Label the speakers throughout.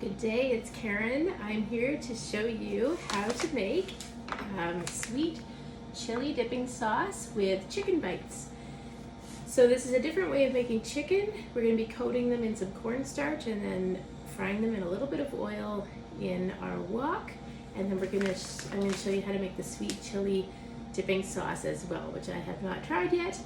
Speaker 1: Good day, it's Karen. I'm here to show you how to make sweet chili dipping sauce with chicken bites. So this is a different way of making chicken. We're going to be coating them in some cornstarch and then frying them in a little bit of oil in our wok. And then I'm going to show you how to make the sweet chili dipping sauce as well, which I have not tried yet.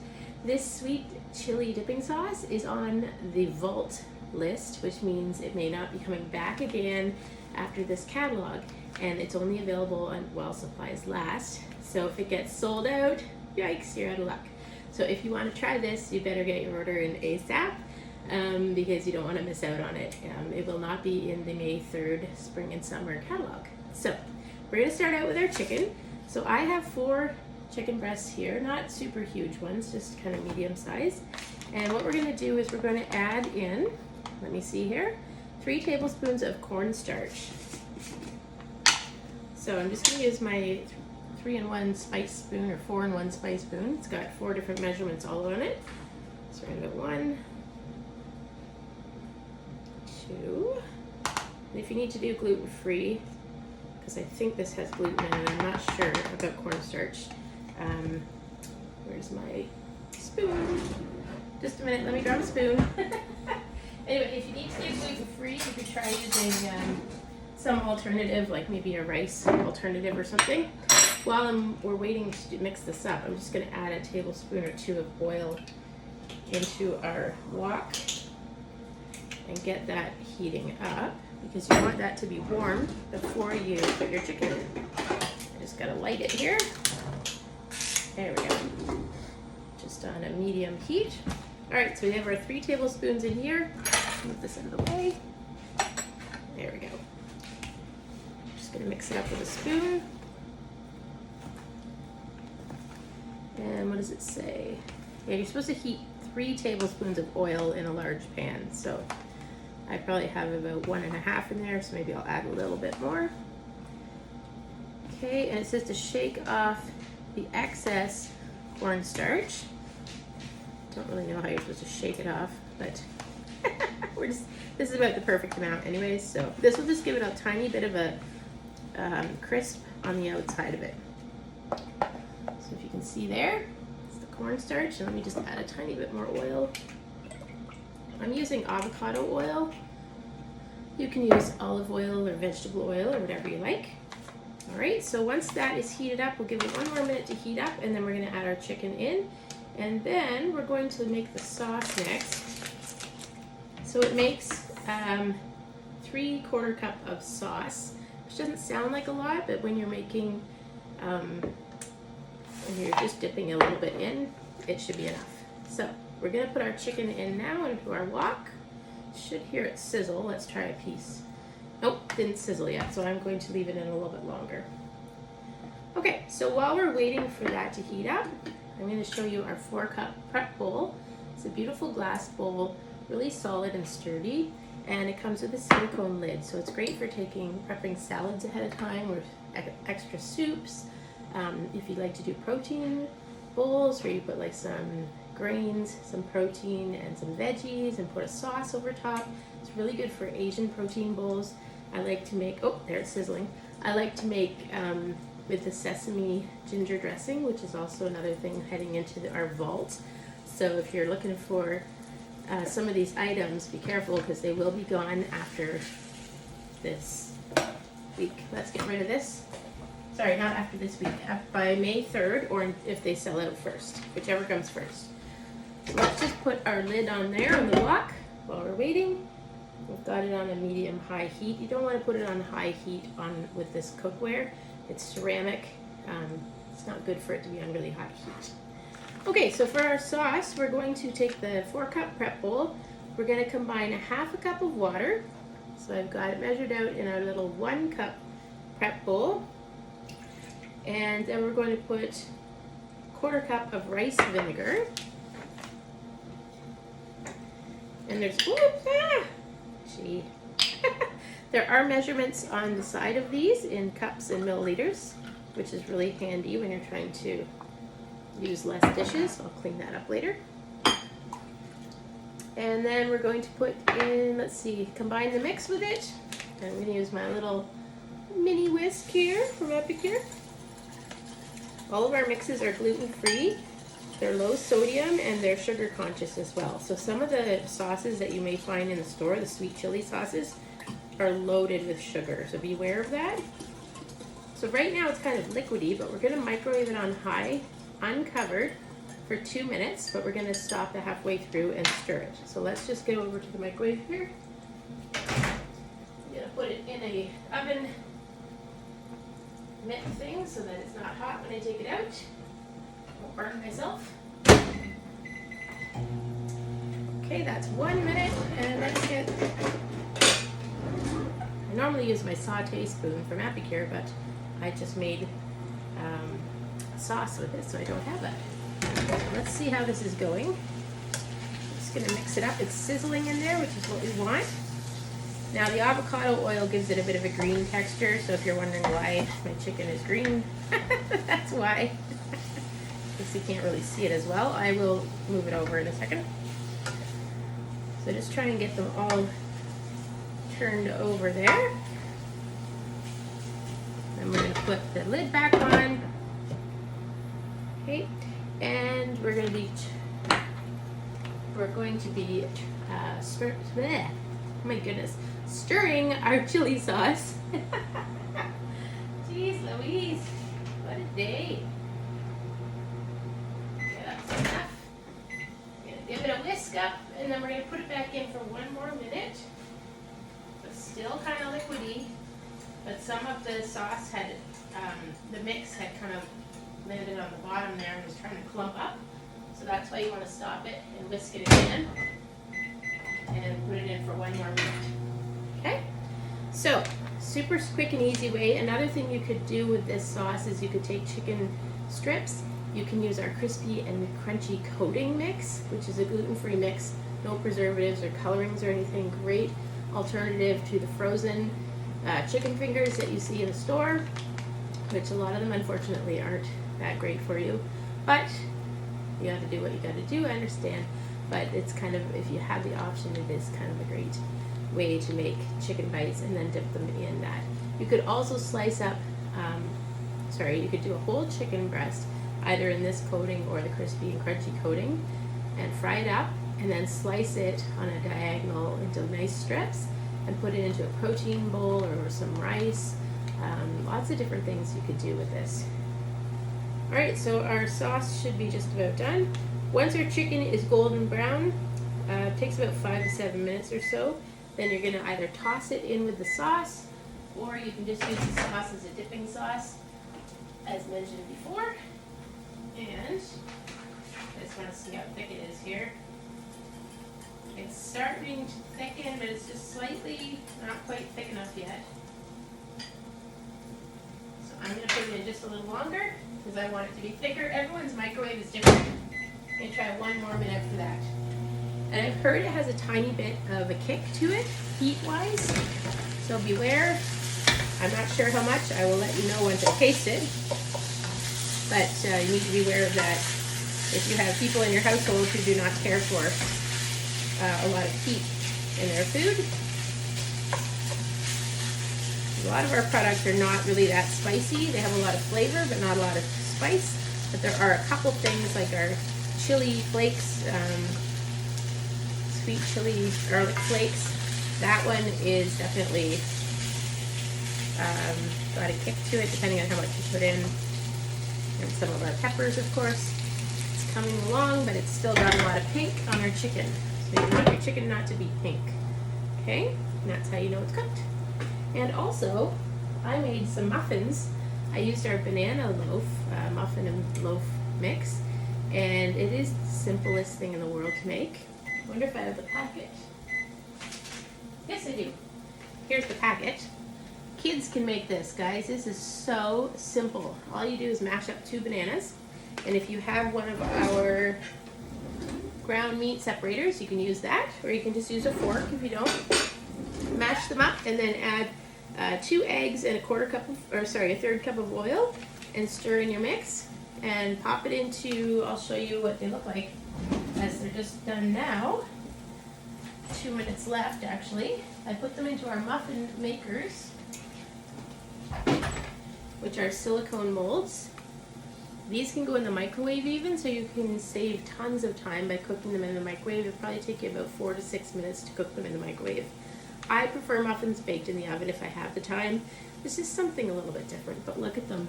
Speaker 1: This sweet chili dipping sauce is on the Vault list, which means it may not be coming back again after this catalog, and it's only available on while supplies last. So if it gets sold out, yikes, you're out of luck. So if you want to try this, you better get your order in ASAP because you don't want to miss out on it. It will not be in the May 3rd spring and summer catalog. So we're going to start out with our chicken. So I have 4 chicken breasts here, not super huge ones, just kind of medium size. And what we're going to do is we're going to add in, let me see here, 3 tablespoons of cornstarch. So I'm just going to use my 3-in-1 spice spoon or 4-in-1 spice spoon. It's got 4 different measurements all on it. So we're going to go 1, 2. And if you need to do gluten-free, because I think this has gluten in it, I'm not sure about cornstarch. Where's my spoon? Just a minute, let me grab a spoon. Anyway, if you need to do gluten-free, you could try using some alternative, like maybe a rice alternative or something. While we're waiting to mix this up, I'm just going to add a tablespoon or 2 of oil into our wok and get that heating up, because you want that to be warm before you put your chicken in. I just got to light it here. There we go. Just on a medium heat. All right, so we have our 3 tablespoons in here. Move this out of the way. There we go. Just gonna mix it up with a spoon. And what does it say? Yeah, you're supposed to heat 3 tablespoons of oil in a large pan. So I probably have about 1.5 in there, so maybe I'll add a little bit more. Okay, and it says to shake off the excess cornstarch. Don't really know how you're supposed to shake it off, but this is about the perfect amount anyways. So this will just give it a tiny bit of a crisp on the outside of it. So if you can see there, it's the cornstarch. And let me just add a tiny bit more oil. I'm using avocado oil. You can use olive oil or vegetable oil or whatever you like. All right, so once that is heated up, we'll give it 1 more minute to heat up, and then we're going to add our chicken in. And then we're going to make the sauce next. So it makes 3/4 cup of sauce, which doesn't sound like a lot, but when you're making, when you're just dipping a little bit in, it should be enough. So we're going to put our chicken in now into our wok. Should hear it sizzle. Let's try a piece. Nope, didn't sizzle yet, so I'm going to leave it in a little bit longer. Okay, so while we're waiting for that to heat up, I'm going to show you our 4-cup prep bowl. It's a beautiful glass bowl, really solid and sturdy, and it comes with a silicone lid, so it's great for prepping salads ahead of time or extra soups. If you like to do protein bowls where you put like some grains, some protein, and some veggies, and put a sauce over top. It's really good for Asian protein bowls. I like to make, oh, there it's sizzling. I like to make with the sesame ginger dressing, which is also another thing heading into our vault. So if you're looking for some of these items, be careful because they will be gone after this week. Let's get rid of this. Sorry, not after this week, by May 3rd, or if they sell out first, whichever comes first. So let's just put our lid on there on the wok while we're waiting. We've got it on a medium-high heat. You don't want to put it on high heat with this cookware. It's ceramic. It's not good for it to be on really high heat. Okay, so for our sauce, we're going to take the 4-cup prep bowl. We're going to combine 1/2 cup of water. So I've got it measured out in our little 1-cup prep bowl. And then we're going to put 1/4 cup of rice vinegar. And there's, there are measurements on the side of these in cups and milliliters, which is really handy when you're trying to use less dishes. I'll clean that up later. And then we're going to put in, let's see, combine the mix with it. I'm going to use my little mini whisk here from Epicure. All of our mixes are gluten-free, they're low sodium, and they're sugar conscious as well. So some of the sauces that you may find in the store, the sweet chili sauces, are loaded with sugar, so beware of that. So right now it's kind of liquidy, but we're going to microwave it on high, uncovered, for 2 minutes, but we're going to stop it halfway through and stir it. So let's just go over to the microwave here. I'm going to put it in a oven mitt thing so that it's not hot when I take it out. I won't burn myself. Okay, that's 1 minute, and let's get... I normally use my saute spoon from Epicure, but I just made a sauce with it, so I don't have that. Let's see how this is going. I'm just going to mix it up. It's sizzling in there, which is what we want. Now the avocado oil gives it a bit of a green texture, so if you're wondering why my chicken is green, that's why. Because you can't really see it as well. I will move it over in a second. So just try and get them all turned over there. Then we're going to put the lid back on. Okay, and we're going to be oh my goodness, stirring our chili sauce. Jeez Louise, what a day. Okay, that's enough. We're going to give it a whisk up, and then we're going to put it back in for 1 more minute. It's still kind of liquidy, but some of the sauce had, the mix had kind of landed on the bottom there and was trying to clump up. So that's why you want to stop it and whisk it again and put it in for 1 more minute. Okay? So, super quick and easy way. Another thing you could do with this sauce is you could take chicken strips. You can use our crispy and crunchy coating mix, which is a gluten-free mix, no preservatives or colorings or anything. Great alternative to the frozen chicken fingers that you see in the store, which a lot of them unfortunately aren't that great for you. But you got to do what you got to do, I understand. But it's kind of, if you have the option, it is kind of a great way to make chicken bites and then dip them in that. You could also slice up, you could do a whole chicken breast, either in this coating or the crispy and crunchy coating, and fry it up, and then slice it on a diagonal into nice strips, and put it into a protein bowl or some rice. Lots of different things you could do with this. Alright, so our sauce should be just about done. Once our chicken is golden brown, it takes about 5 to 7 minutes or so, then you're going to either toss it in with the sauce, or you can just use the sauce as a dipping sauce, as mentioned before. And I just want to see how thick it is here. It's starting to thicken, but it's just slightly not quite thick enough yet. So I'm going to put it in just a little longer because I want it to be thicker. Everyone's microwave is different. I'm going to try 1 more minute for that. And I've heard it has a tiny bit of a kick to it, heat-wise. So beware. I'm not sure how much. I will let you know once I taste it. But you need to be aware of that. If you have people in your household who do not care for a lot of heat in their food. A lot of our products are not really that spicy. They have a lot of flavor, but not a lot of spice. But there are a couple things like our chili flakes, sweet chili garlic flakes. That one is definitely got a kick to it, depending on how much you put in. And some of our peppers, of course. It's coming along, but it's still got a lot of pink on our chicken. So you want your chicken not to be pink. Okay? And that's how you know it's cooked. And also, I made some muffins. I used our banana loaf, muffin and loaf mix. And it is the simplest thing in the world to make. I wonder if I have the packet. Yes, I do. Here's the packet. Kids can make this, guys. This is so simple. All you do is mash up 2 bananas. And if you have one of our ground meat separators, you can use that. Or you can just use a fork if you don't. Mash them up and then add 2 eggs and a 1/3 cup of oil. And stir in your mix. And pop it into, I'll show you what they look like as they're just done now. 2 minutes left actually. I put them into our muffin makers, which are silicone molds. These can go in the microwave even, so you can save tons of time by cooking them in the microwave. It'll probably take you about 4 to 6 minutes to cook them in the microwave. I prefer muffins baked in the oven if I have the time. This is something a little bit different, but look at them.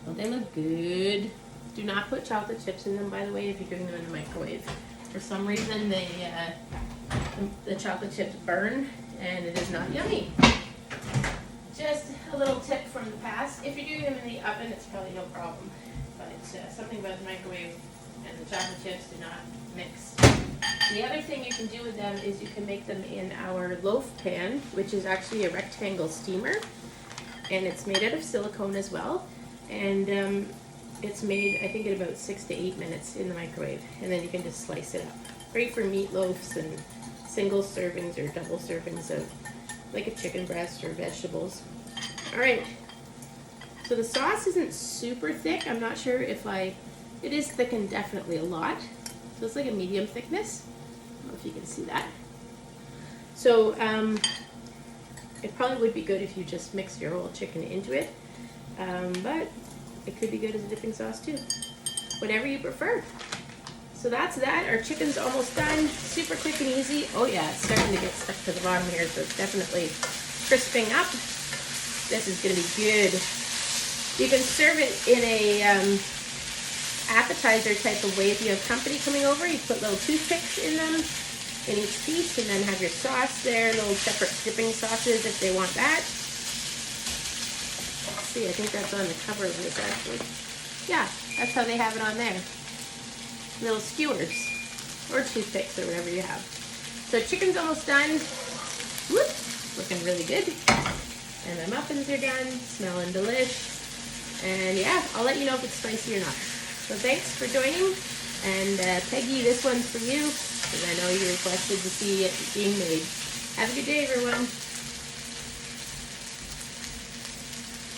Speaker 1: Don't they look good? Do not put chocolate chips in them, by the way, if you're doing them in the microwave. For some reason, the chocolate chips burn, and it is not yummy. Just a little tip from the past. If you're doing them in the oven, it's probably no problem. But something about the microwave and the chocolate chips do not mix. The other thing you can do with them is you can make them in our loaf pan, which is actually a rectangle steamer. And it's made out of silicone as well. And it's made, I think, in about 6 to 8 minutes in the microwave. And then you can just slice it up. Great for meatloafs and single servings or double servings of like a chicken breast or vegetables. All right. So the sauce isn't super thick. I'm not sure if it is thickened definitely a lot. So it's like a medium thickness. I don't know if you can see that. So it probably would be good if you just mix your whole chicken into it. But it could be good as a dipping sauce too. Whatever you prefer. So that's that. Our chicken's almost done. Super quick and easy. Oh yeah, it's starting to get stuck to the bottom here, so it's definitely crisping up. This is going to be good. You can serve it in a appetizer type of way. If you have company coming over, you put little toothpicks in them, in each piece, and then have your sauce there, little separate dipping sauces if they want that. Let's see, I think that's on the cover of this actually. Yeah, that's how they have it on there. Little skewers or toothpicks or whatever you have. So chicken's almost done. Whoop, looking really good. And the muffins are done, smelling delish. And yeah, I'll let you know if it's spicy or not. So thanks for joining. And Peggy, this one's for you, because I know you requested to see it being made. Have a good day, everyone.